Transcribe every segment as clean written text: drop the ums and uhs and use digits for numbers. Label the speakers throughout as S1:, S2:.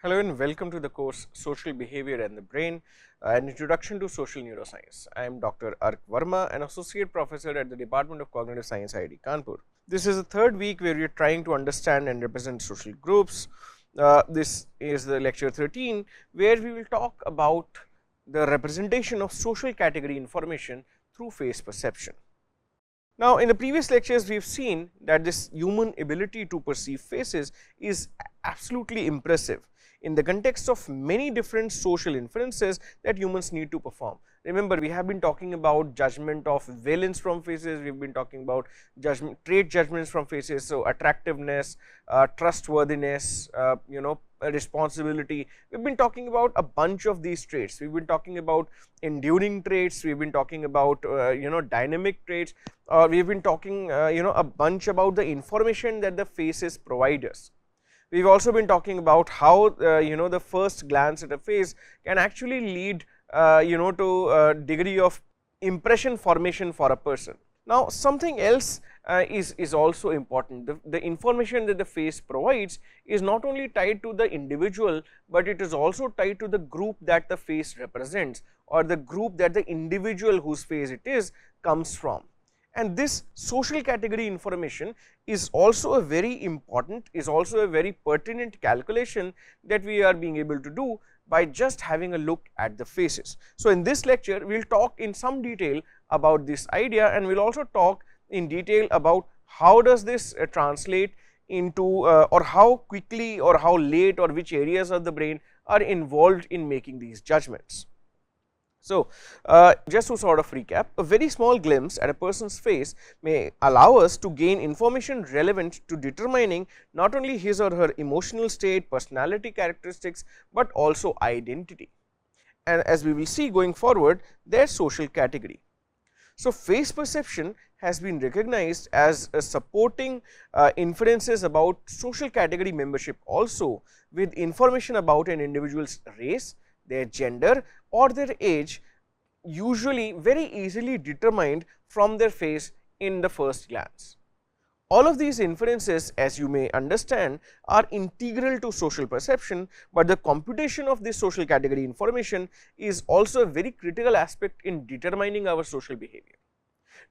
S1: Hello and welcome to the course Social Behavior and the Brain, an introduction to social neuroscience. I am Dr. Ark Verma, an associate professor at the Department of Cognitive Science, IIT Kanpur. This is the third week where we are trying to understand and represent social groups. This is the lecture 13, where we will talk about the representation of social category information through face perception. Now, in the previous lectures, we have seen that this human ability to perceive faces is absolutely impressive in the context of many different social inferences that humans need to perform. Remember, we have been talking about judgment of valence from faces, we have been talking about trait judgments from faces, so attractiveness, trustworthiness, responsibility. We have been talking about a bunch of these traits. We have been talking about enduring traits, we have been talking about dynamic traits, we have been talking a bunch about the information that the faces provide us. We have also been talking about how the first glance at a face can actually lead to a degree of impression formation for a person. Now, something else is also important. The information that the face provides is not only tied to the individual, but it is also tied to the group that the face represents, or the group that the individual whose face it is comes from. And this social category information is also a very important, is also a very pertinent calculation that we are being able to do by just having a look at the faces. So, in this lecture we will talk in some detail about this idea, and we will also talk in detail about how does this translate into or how quickly or how late or which areas of the brain are involved in making these judgments. So, just to sort of recap, a very small glimpse at a person's face may allow us to gain information relevant to determining not only his or her emotional state, personality characteristics, but also identity, and as we will see going forward, their social category. So, face perception has been recognized as a supporting inferences about social category membership also, with information about an individual's race, their gender or their age, usually very easily determined from their face in the first glance. All of these inferences, as you may understand, are integral to social perception, but the computation of this social category information is also a very critical aspect in determining our social behavior.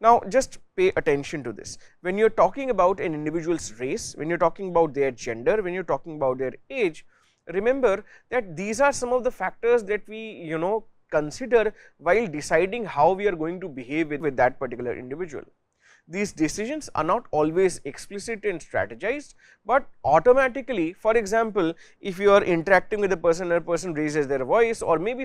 S1: Now, just pay attention to this. When you are talking about an individual's race, when you are talking about their gender, when you are talking about their age, remember that these are some of the factors that we consider while deciding how we are going to behave with that particular individual. These decisions are not always explicit and strategized, but automatically, for example, if you are interacting with a person and a person raises their voice, or maybe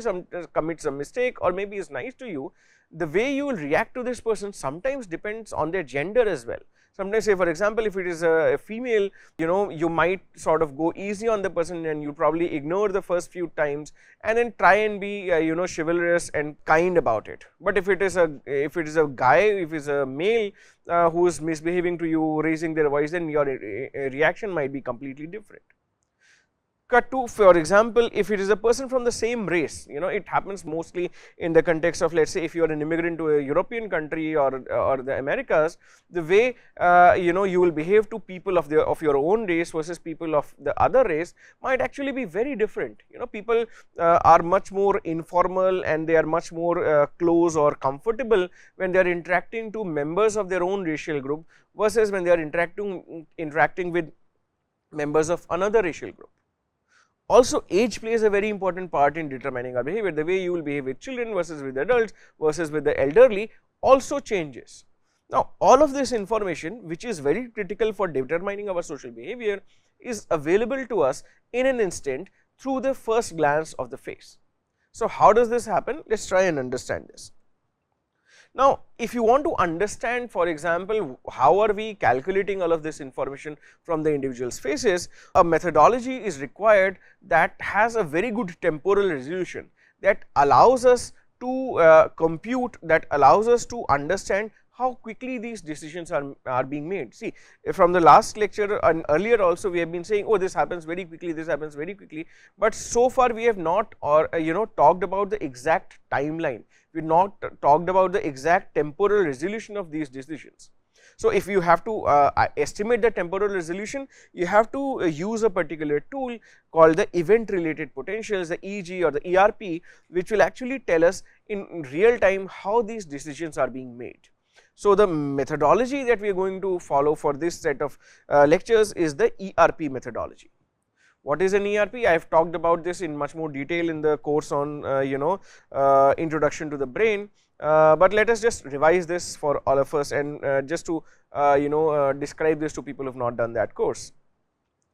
S1: commits a mistake, or maybe is nice to you, the way you will react to this person sometimes depends on their gender as well. Sometimes, say for example, if it is a female, you might sort of go easy on the person and you probably ignore the first few times and then try and be chivalrous and kind about it. But if it is a guy, if it is a male who is misbehaving to you, raising their voice, then your reaction might be completely different. Cut to, for example, if it is a person from the same race, it happens mostly in the context of, let us say, if you are an immigrant to a European country or the Americas, the way you will behave to people of your own race versus people of the other race might actually be very different. People are much more informal and they are much more close or comfortable when they are interacting to members of their own racial group versus when they are interacting with members of another racial group. Also, age plays a very important part in determining our behavior. The way you will behave with children versus with adults versus with the elderly also changes. Now, all of this information, which is very critical for determining our social behavior, is available to us in an instant through the first glance of the face. So, how does this happen? Let us try and understand this. Now, if you want to understand, for example, how are we calculating all of this information from the individual's faces, a methodology is required that has a very good temporal resolution, that allows us to compute, that allows us to understand how quickly these decisions are being made. See, from the last lecture and earlier also we have been saying, oh, this happens very quickly, this happens very quickly, but so far we have not talked about the exact timeline. We have not talked about the exact temporal resolution of these decisions. So, if you have to estimate the temporal resolution, you have to use a particular tool called the event related potentials, the EG or the ERP, which will actually tell us in real time how these decisions are being made. So, the methodology that we are going to follow for this set of lectures is the ERP methodology. What is an ERP? I have talked about this in much more detail in the course on introduction to the brain, but let us just revise this for all of us and just to describe this to people who have not done that course.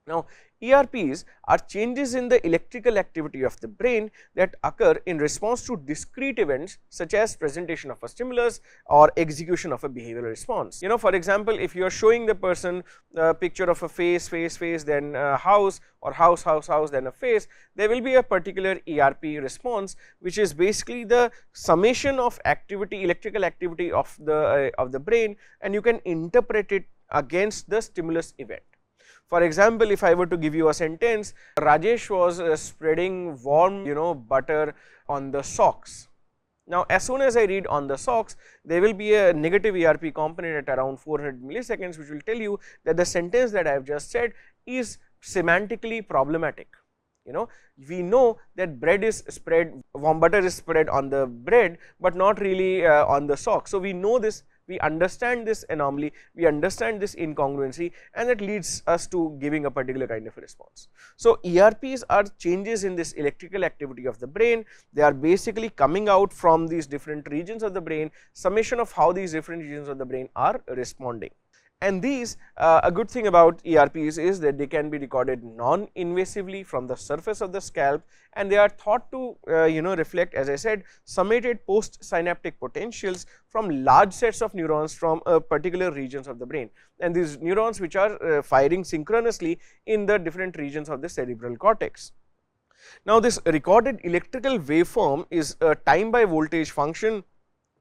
S1: Now, ERPs are changes in the electrical activity of the brain that occur in response to discrete events such as presentation of a stimulus or execution of a behavioral response. For example, if you are showing the person a picture of a face, then a house, or house, then a face, there will be a particular ERP response, which is basically the summation of activity, electrical activity of the brain, and you can interpret it against the stimulus event. For example, if I were to give you a sentence, Rajesh was spreading warm butter on the socks. Now, as soon as I read on the socks, there will be a negative ERP component at around 400 milliseconds, which will tell you that the sentence that I have just said is semantically problematic. We know that bread is spread, warm butter is spread on the bread, but not really on the socks. So, we know this, we understand this anomaly, we understand this incongruency, and that leads us to giving a particular kind of a response. So, ERPs are changes in this electrical activity of the brain. They are basically coming out from these different regions of the brain, summation of how these different regions of the brain are responding. And these, a good thing about ERPs is that they can be recorded non-invasively from the surface of the scalp, and they are thought to reflect, as I said, summated post-synaptic potentials from large sets of neurons from particular regions of the brain, and these neurons which are firing synchronously in the different regions of the cerebral cortex. Now, this recorded electrical waveform is a time by voltage function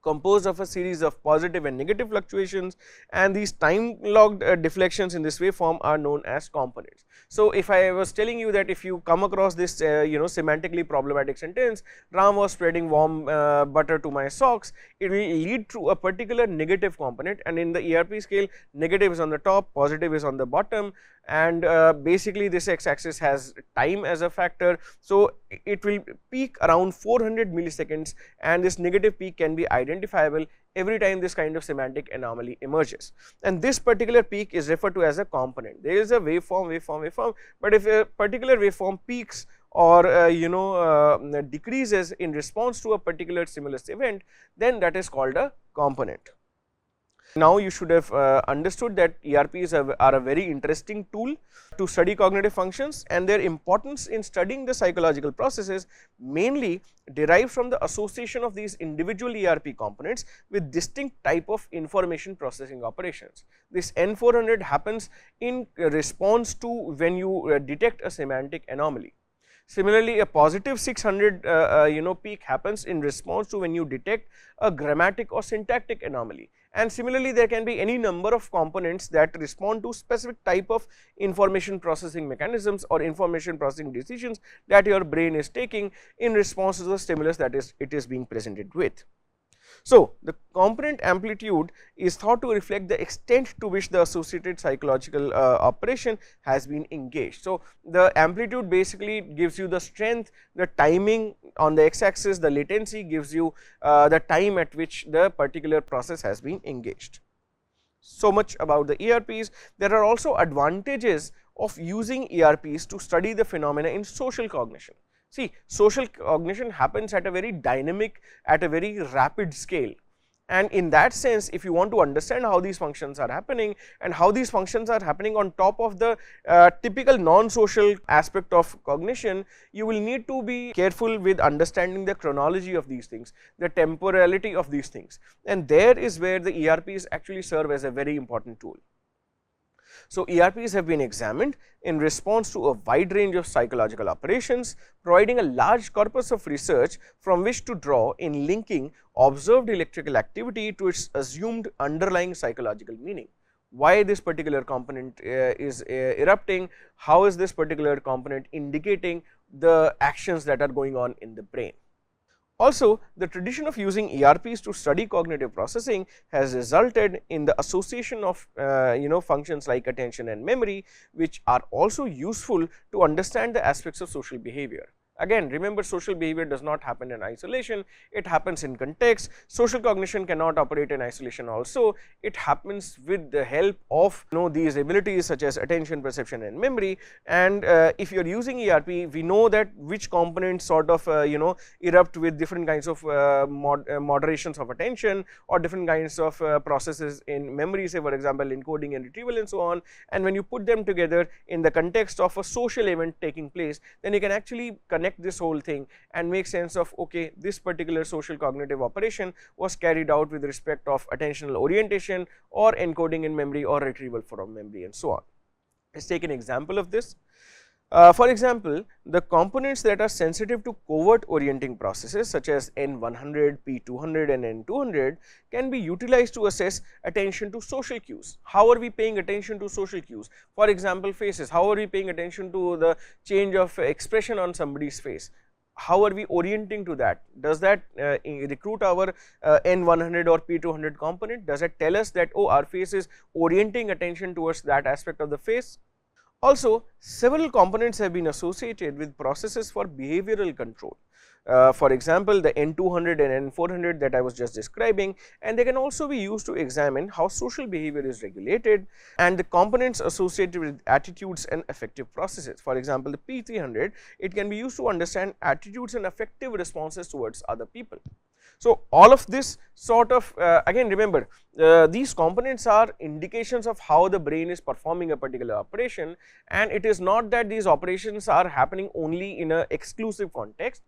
S1: composed of a series of positive and negative fluctuations, and these time logged deflections in this waveform are known as components. So, if I was telling you that if you come across this semantically problematic sentence, Ram was spreading warm butter to my socks, it will lead to a particular negative component, and in the ERP scale, negative is on the top, positive is on the bottom, and basically this x axis has time as a factor. So, it will peak around 400 milliseconds, and this negative peak can be identifiable every time this kind of semantic anomaly emerges, and this particular peak is referred to as a component. There is a waveform, but if a particular waveform peaks or decreases in response to a particular stimulus event, then that is called a component. Now, you should have understood that ERPs are a very interesting tool to study cognitive functions, and their importance in studying the psychological processes mainly derives from the association of these individual ERP components with distinct type of information processing operations. This N400 happens in response to when you detect a semantic anomaly. Similarly, a positive 600 peak happens in response to when you detect a grammatic or syntactic anomaly, and similarly there can be any number of components that respond to specific type of information processing mechanisms or information processing decisions that your brain is taking in response to the stimulus that it is being presented with. So, the component amplitude is thought to reflect the extent to which the associated psychological operation has been engaged. So, the amplitude basically gives you the strength, the timing on the x axis, the latency gives you the time at which the particular process has been engaged. So much about the ERPs. There are also advantages of using ERPs to study the phenomena in social cognition. See, social cognition happens at a very dynamic, at a very rapid scale, and in that sense, if you want to understand how these functions are happening and how these functions are happening on top of the typical non-social aspect of cognition, you will need to be careful with understanding the chronology of these things, the temporality of these things, and there is where the ERPs actually serve as a very important tool. So, ERPs have been examined in response to a wide range of psychological operations, providing a large corpus of research from which to draw in linking observed electrical activity to its assumed underlying psychological meaning. Why this particular component is erupting, how is this particular component indicating the actions that are going on in the brain. Also, the tradition of using ERPs to study cognitive processing has resulted in the association of functions like attention and memory, which are also useful to understand the aspects of social behavior. Again, remember, social behavior does not happen in isolation, it happens in context. Social cognition cannot operate in isolation also, it happens with the help of these abilities such as attention, perception and memory. And if you are using ERP, we know that which components sort of erupt with different kinds of moderations of attention, or different kinds of processes in memory, say for example encoding and retrieval and so on. And when you put them together in the context of a social event taking place, then you can actually connect this whole thing and make sense of, okay, this particular social cognitive operation was carried out with respect of attentional orientation or encoding in memory or retrieval from memory and so on. Let's take an example of this. For example, the components that are sensitive to covert orienting processes such as N100, P200 and N200 can be utilized to assess attention to social cues. How are we paying attention to social cues? For example, faces. How are we paying attention to the change of expression on somebody's face? How are we orienting to that? Does that recruit our N100 or P200 component? Does it tell us that, oh, our face is orienting attention towards that aspect of the face? Also, several components have been associated with processes for behavioral control. For example, the N200 and N400 that I was just describing, and they can also be used to examine how social behavior is regulated, and the components associated with attitudes and affective processes. For example, the P300, it can be used to understand attitudes and affective responses towards other people. So, all of this sort of again remember, these components are indications of how the brain is performing a particular operation, and it is not that these operations are happening only in an exclusive context.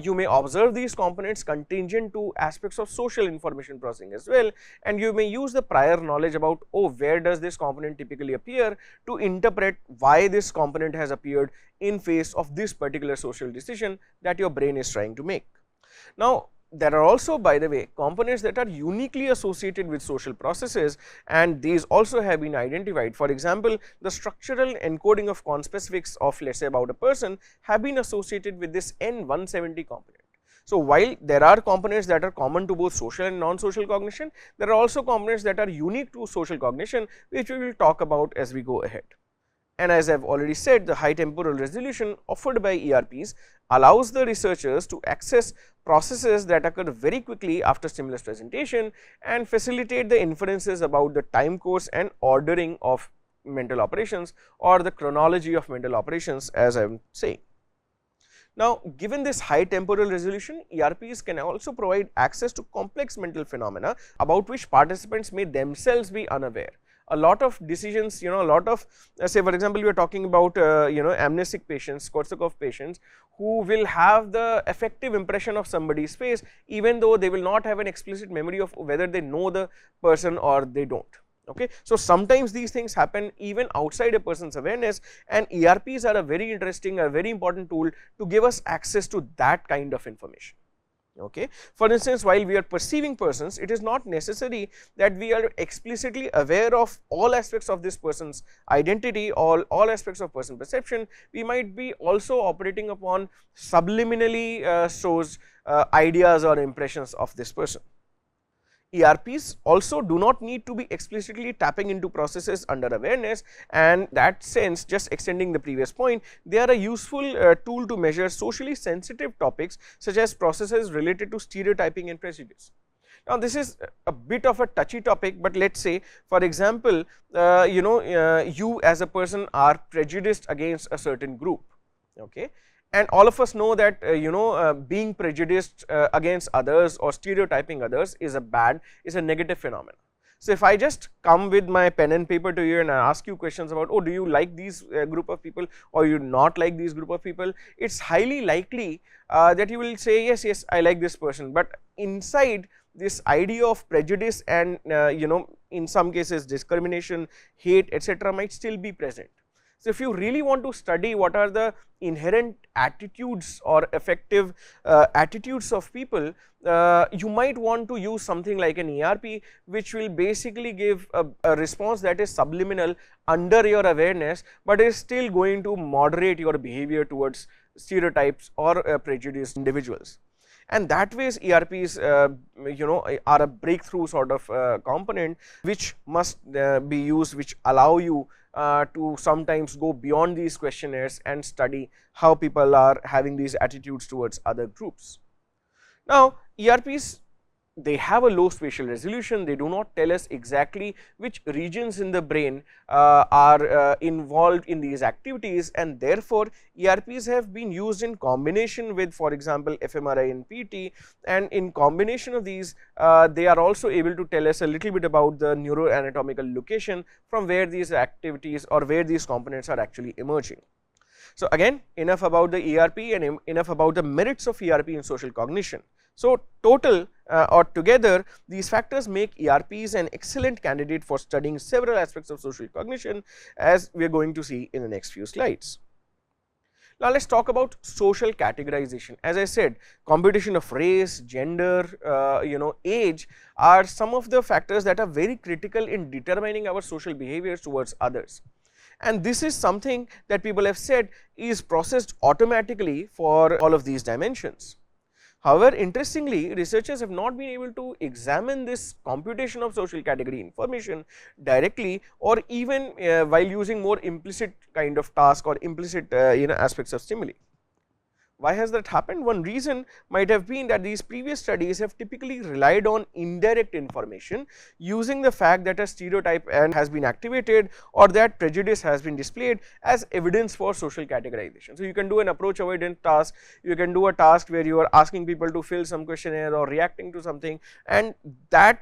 S1: You may observe these components contingent to aspects of social information processing as well, and you may use the prior knowledge about, oh, where does this component typically appear, to interpret why this component has appeared in face of this particular social decision that your brain is trying to make. Now, there are also, by the way, components that are uniquely associated with social processes, and these also have been identified. For example, the structural encoding of conspecifics of, let us say, about a person have been associated with this N170 component. So, while there are components that are common to both social and non-social cognition, there are also components that are unique to social cognition, which we will talk about as we go ahead. And as I have already said, the high temporal resolution offered by ERPs allows the researchers to access processes that occur very quickly after stimulus presentation and facilitate the inferences about the time course and ordering of mental operations, or the chronology of mental operations, as I am saying. Now, given this high temporal resolution, ERPs can also provide access to complex mental phenomena about which participants may themselves be unaware. A lot of decisions, a lot of, say for example, we are talking about amnesic patients, Korsakoff patients, who will have the affective impression of somebody's face, even though they will not have an explicit memory of whether they know the person or they don't. Okay. So, sometimes these things happen even outside a person's awareness, and ERPs are a very interesting, a very important tool to give us access to that kind of information. Okay. For instance, while we are perceiving persons, it is not necessary that we are explicitly aware of all aspects of this person's identity, all aspects of person perception. We might be also operating upon subliminally shows ideas or impressions of this person. ERPs also do not need to be explicitly tapping into processes under awareness, and that sense, just extending the previous point, they are a useful tool to measure socially sensitive topics such as processes related to stereotyping and prejudice. Now, this is a bit of a touchy topic, but let us say, for example, you as a person are prejudiced against a certain group. Okay. And all of us know that being prejudiced against others or stereotyping others is a negative phenomenon. So, if I just come with my pen and paper to you and I ask you questions about, oh, do you like these group of people, or you not like these group of people, it is highly likely that you will say yes, yes, I like this person, but inside this idea of prejudice and in some cases discrimination, hate, etc., might still be present. So, if you really want to study what are the inherent attitudes or affective attitudes of people, you might want to use something like an ERP, which will basically give a response that is subliminal under your awareness, but is still going to moderate your behavior towards stereotypes or prejudiced individuals. and that ways ERPs are a breakthrough sort of component which must be used, which allow you to sometimes go beyond these questionnaires and study how people are having these attitudes towards other groups. Now, ERPs, they have a low spatial resolution, they do not tell us exactly which regions in the brain are involved in these activities, and therefore, ERPs have been used in combination with, for example, fMRI and PT, and in combination of these they are also able to tell us a little bit about the neuroanatomical location from where these activities or where these components are actually emerging. So, again, enough about the ERP and enough about the merits of ERP in social cognition. So, total or together, these factors make ERPs an excellent candidate for studying several aspects of social cognition, as we are going to see in the next few slides. Now, let us talk about social categorization. As I said, computation of race, gender, age are some of the factors that are very critical in determining our social behaviors towards others. And this is something that people have said is processed automatically for all of these dimensions. However, interestingly, researchers have not been able to examine this computation of social category information directly, or even while using more implicit kind of task or implicit aspects of stimuli. Why has that happened? One reason might have been that these previous studies have typically relied on indirect information, using the fact that a stereotype has been activated or that prejudice has been displayed as evidence for social categorization. So, you can do an approach avoidance task, you can do a task where you are asking people to fill some questionnaire or reacting to something, and that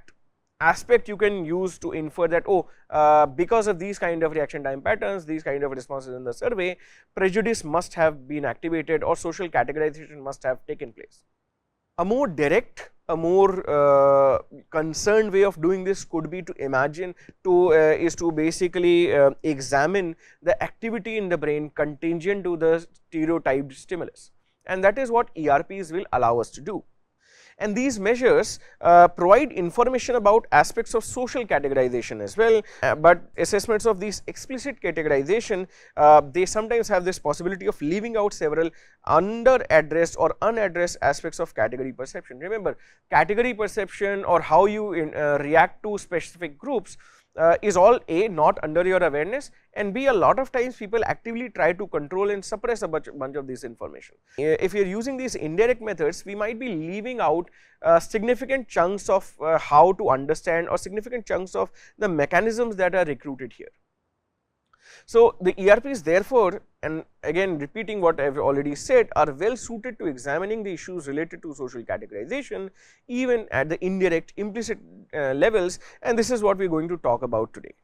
S1: aspect you can use to infer that, oh, because of these kind of reaction time patterns, these kind of responses in the survey, prejudice must have been activated or social categorization must have taken place. A more direct, a more concerned way of doing this could be to imagine is to basically examine the activity in the brain contingent to the stereotyped stimulus, and that is what ERPs will allow us to do. And these measures provide information about aspects of social categorization as well, but assessments of these explicit categorization, they sometimes have this possibility of leaving out several under addressed or unaddressed aspects of category perception. Remember, category perception or how you react to specific groups is all A, not under your awareness, and B, a lot of times people actively try to control and suppress a bunch of this information. If you are using these indirect methods, we might be leaving out significant chunks of how to understand or significant chunks of the mechanisms that are recruited here. So, the ERPs therefore, and again repeating what I have already said, are well suited to examining the issues related to social categorization even at the indirect implicit levels, and this is what we are going to talk about today.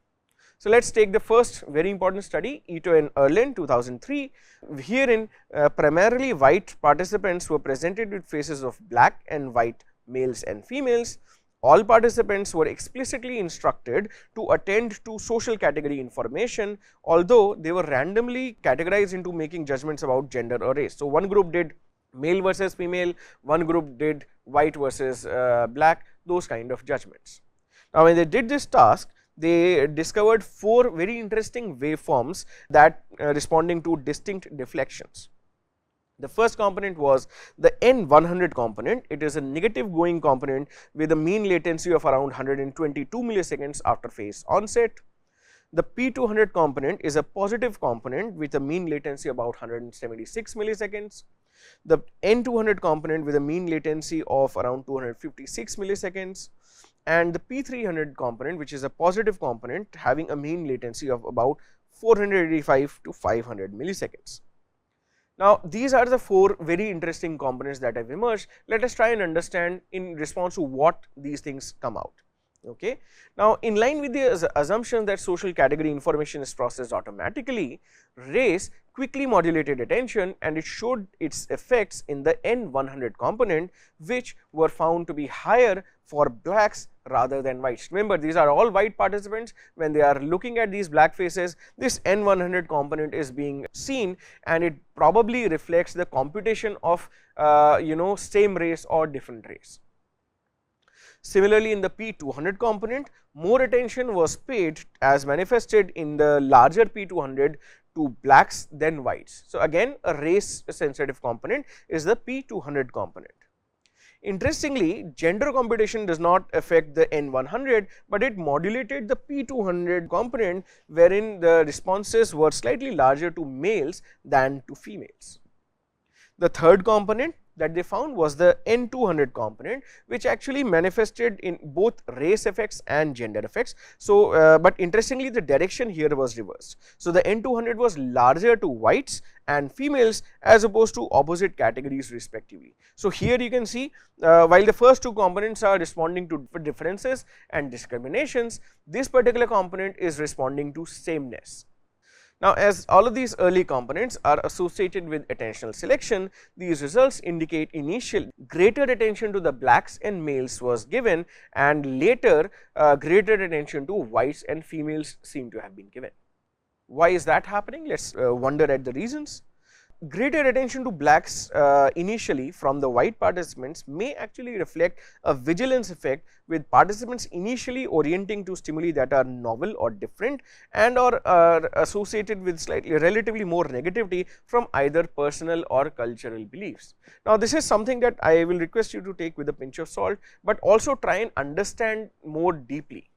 S1: So, let us take the first very important study, Ito and Erlen 2003. Herein primarily white participants were presented with faces of black and white males and females. All participants were explicitly instructed to attend to social category information, although they were randomly categorized into making judgments about gender or race. So, one group did male versus female, one group did white versus black, those kind of judgments. Now, when they did this task, they discovered 4 very interesting waveforms that responding to distinct deflections. The first component was the N100 component. It is a negative going component with a mean latency of around 122 milliseconds after phase onset. The P200 component is a positive component with a mean latency about 176 milliseconds. The N200 component with a mean latency of around 256 milliseconds, and the P300 component, which is a positive component having a mean latency of about 485 to 500 milliseconds. Now, these are the 4 very interesting components that have emerged. Let us try and understand in response to what these things come out. Okay. Now, in line with the assumption that social category information is processed automatically, race quickly modulated attention and it showed its effects in the N100 component, which were found to be higher for blacks rather than whites. Remember, these are all white participants. When they are looking at these black faces, this N100 component is being seen, and it probably reflects the computation of same race or different race. Similarly, in the P200 component, more attention was paid as manifested in the larger P200 to blacks than whites. So, again a race sensitive component is the P200 component. Interestingly, gender computation does not affect the N100, but it modulated the P200 component, wherein the responses were slightly larger to males than to females. The third component that they found was the N200 component, which actually manifested in both race effects and gender effects. So, but interestingly, the direction here was reversed. So, the N200 was larger to whites and females as opposed to opposite categories respectively. So, here you can see while the first two components are responding to differences and discriminations, this particular component is responding to sameness. Now, as all of these early components are associated with attentional selection, these results indicate initial greater attention to the blacks and males was given, and later greater attention to whites and females seem to have been given. Why is that happening? Let us wonder at the reasons. Greater attention to blacks initially from the white participants may actually reflect a vigilance effect, with participants initially orienting to stimuli that are novel or different and or are associated with slightly relatively more negativity from either personal or cultural beliefs. Now, this is something that I will request you to take with a pinch of salt, but also try and understand more deeply.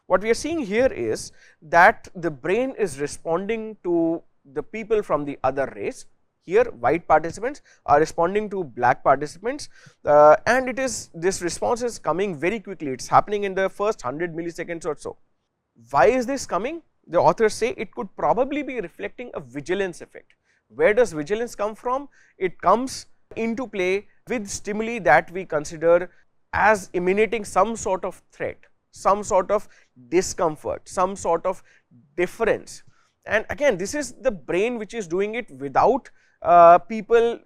S1: What we are seeing here is that the brain is responding to the people from the other race. Here white participants are responding to black participants, and it is this response is coming very quickly. It is happening in the first 100 milliseconds or so. Why is this coming? The authors say it could probably be reflecting a vigilance effect. Where does vigilance come from? It comes into play with stimuli that we consider as emanating some sort of threat, some sort of discomfort, some sort of difference. And again, this is the brain which is doing it without people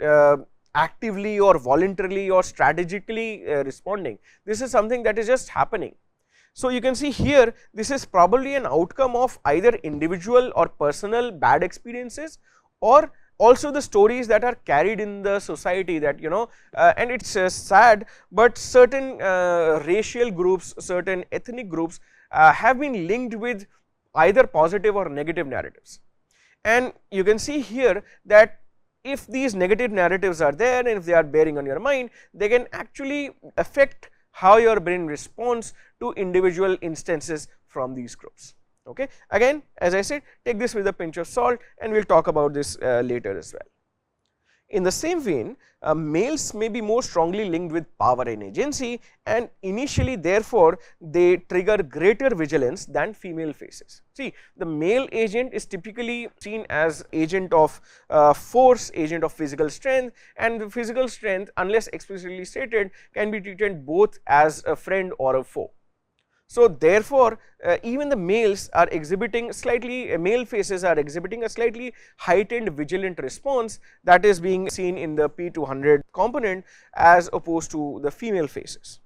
S1: actively or voluntarily or strategically responding. This is something that is just happening. So, you can see here this is probably an outcome of either individual or personal bad experiences, or also the stories that are carried in the society, that and it is sad, but certain racial groups, certain ethnic groups have been linked with either positive or negative narratives. And you can see here that if these negative narratives are there and if they are bearing on your mind, they can actually affect how your brain responds to individual instances from these groups. Okay. Again, as I said, take this with a pinch of salt, and we will talk about this later as well. In the same vein, males may be more strongly linked with power and agency, and initially therefore they trigger greater vigilance than female faces. See, the male agent is typically seen as agent of force, agent of physical strength, and the physical strength, unless explicitly stated, can be treated both as a friend or a foe. So, therefore, even the males are exhibiting slightly, male faces are exhibiting a slightly heightened vigilant response that is being seen in the P200 component as opposed to the female faces.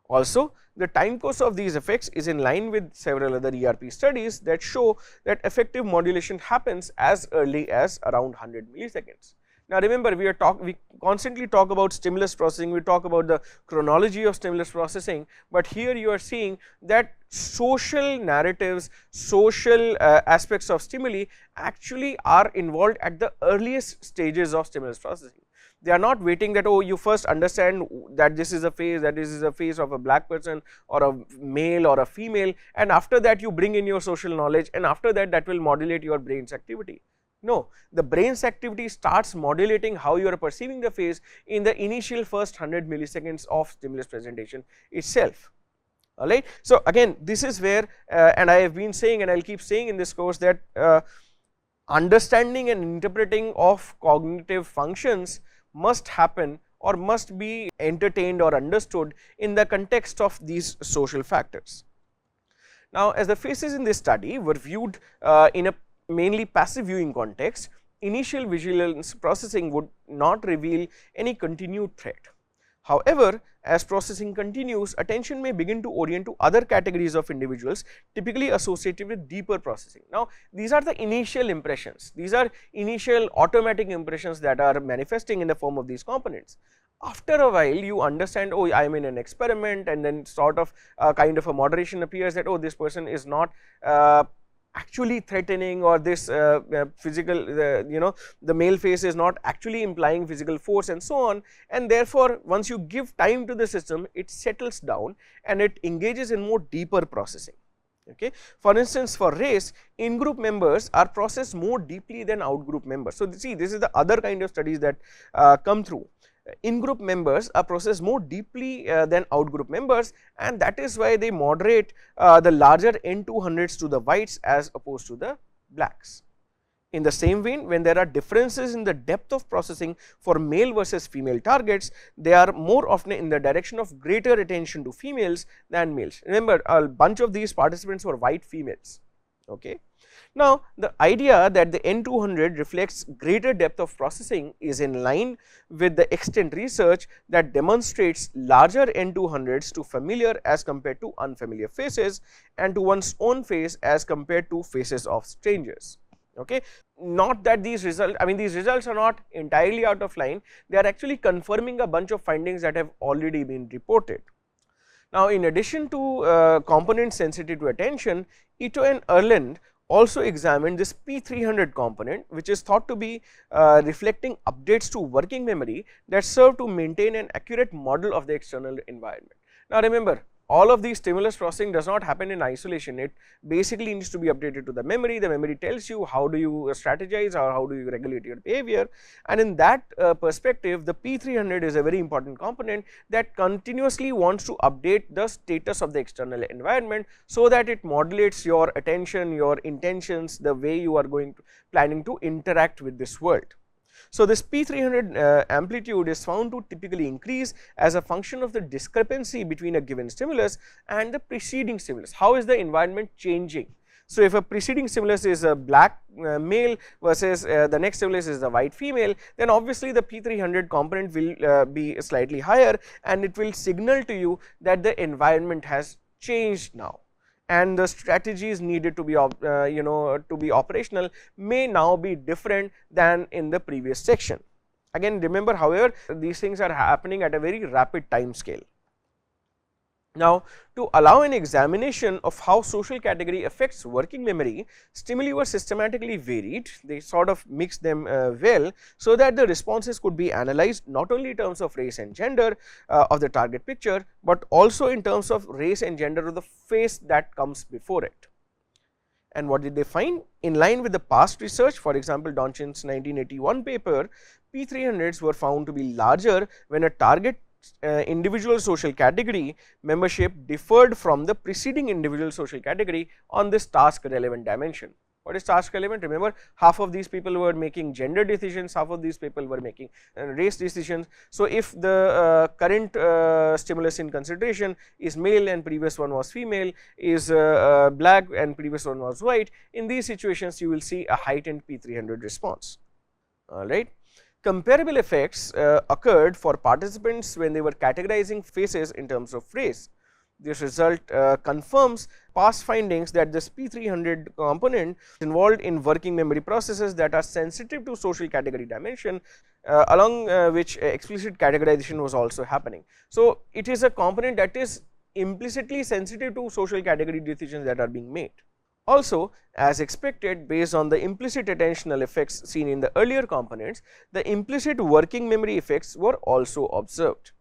S1: Also, the time course of these effects is in line with several other ERP studies that show that effective modulation happens as early as around 100 milliseconds. Now, remember, we constantly talk about stimulus processing, we talk about the chronology of stimulus processing, but here you are seeing that social narratives, social aspects of stimuli actually are involved at the earliest stages of stimulus processing. They are not waiting that, oh, you first understand that this is a phase, that this is a phase of a black person or a male or a female, and after that you bring in your social knowledge, and after that, that will modulate your brain's activity. No, the brain's activity starts modulating how you are perceiving the phase in the initial first 100 milliseconds of stimulus presentation itself. Alright. So, again, this is where and I have been saying, and I will keep saying in this course, that understanding and interpreting of cognitive functions must happen or must be entertained or understood in the context of these social factors. Now, as the faces in this study were viewed in a mainly passive viewing context, initial vigilance processing would not reveal any continued threat. However, as processing continues, attention may begin to orient to other categories of individuals typically associated with deeper processing. Now, these are the initial impressions, these are initial automatic impressions that are manifesting in the form of these components. After a while, you understand, oh, I am in an experiment, and then sort of kind of a moderation appears that, oh, this person is not actually threatening, or this physical, the male face is not actually implying physical force and so on, and therefore once you give time to the system, it settles down and it engages in more deeper processing. Okay. For instance, for race, in-group members are processed more deeply than out-group members. So, see, this is the other kind of studies that come through. In-group members are processed more deeply than out-group members, and that is why they moderate the larger N200s to the whites as opposed to the blacks. In the same vein, when there are differences in the depth of processing for male versus female targets, they are more often in the direction of greater attention to females than males. Remember, a bunch of these participants were white females. Okay. Now, the idea that the N200 reflects greater depth of processing is in line with the extant research that demonstrates larger N200s to familiar as compared to unfamiliar faces, and to one's own face as compared to faces of strangers. Okay. Not that these results, I mean, these results are not entirely out of line, they are actually confirming a bunch of findings that have already been reported. Now, in addition to components sensitive to attention, Ito and Erland also examined this P300 component, which is thought to be reflecting updates to working memory that serve to maintain an accurate model of the external environment. Now, remember, all of these stimulus processing does not happen in isolation, it basically needs to be updated to the memory tells you how do you strategize or how do you regulate your behavior, and in that perspective the P300 is a very important component that continuously wants to update the status of the external environment, so that it modulates your attention, your intentions, the way you are planning to interact with this world. So, this P300 amplitude is found to typically increase as a function of the discrepancy between a given stimulus and the preceding stimulus. How is the environment changing? So, if a preceding stimulus is a black male versus the next stimulus is the white female, then obviously the P300 component will be slightly higher, and it will signal to you that the environment has changed now, and the strategies needed to be to be operational may now be different than in the previous section. Again, remember, however, these things are happening at a very rapid time scale. Now, to allow an examination of how social category affects working memory, stimuli were systematically varied, they sort of mixed them well, so that the responses could be analyzed not only in terms of race and gender of the target picture, but also in terms of race and gender of the face that comes before it. And what did they find? In line with the past research, for example, Donchin's 1981 paper, P300s were found to be larger when a target individual social category membership differed from the preceding individual social category on this task relevant dimension. What is task relevant? Remember, half of these people were making gender decisions, half of these people were making race decisions. So, if the current stimulus in consideration is male and previous one was female, is black and previous one was white, in these situations you will see a heightened P300 response. All right. Comparable effects occurred for participants when they were categorizing faces in terms of race. This result confirms past findings that this P300 component is involved in working memory processes that are sensitive to social category dimension, along which explicit categorization was also happening. So, it is a component that is implicitly sensitive to social category decisions that are being made. Also, as expected, based on the implicit attentional effects seen in the earlier components, the implicit working memory effects were also observed.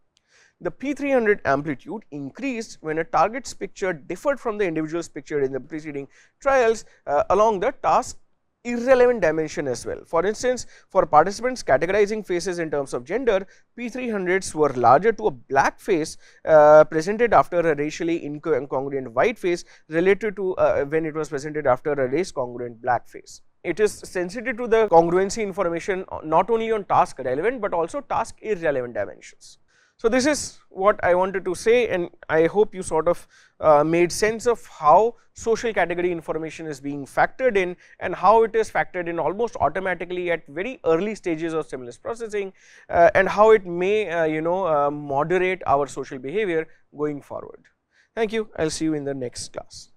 S1: The P300 amplitude increased when a target's picture differed from the individual's picture in the preceding trials along the task irrelevant dimension as well. For instance, for participants categorizing faces in terms of gender, P300s were larger to a black face presented after a racially incongruent white face related to when it was presented after a race congruent black face. It is sensitive to the congruency information not only on task relevant, but also task irrelevant dimensions. So, this is what I wanted to say, and I hope you sort of made sense of how social category information is being factored in, and how it is factored in almost automatically at very early stages of stimulus processing, and how it may moderate our social behavior going forward. Thank you. I will see you in the next class.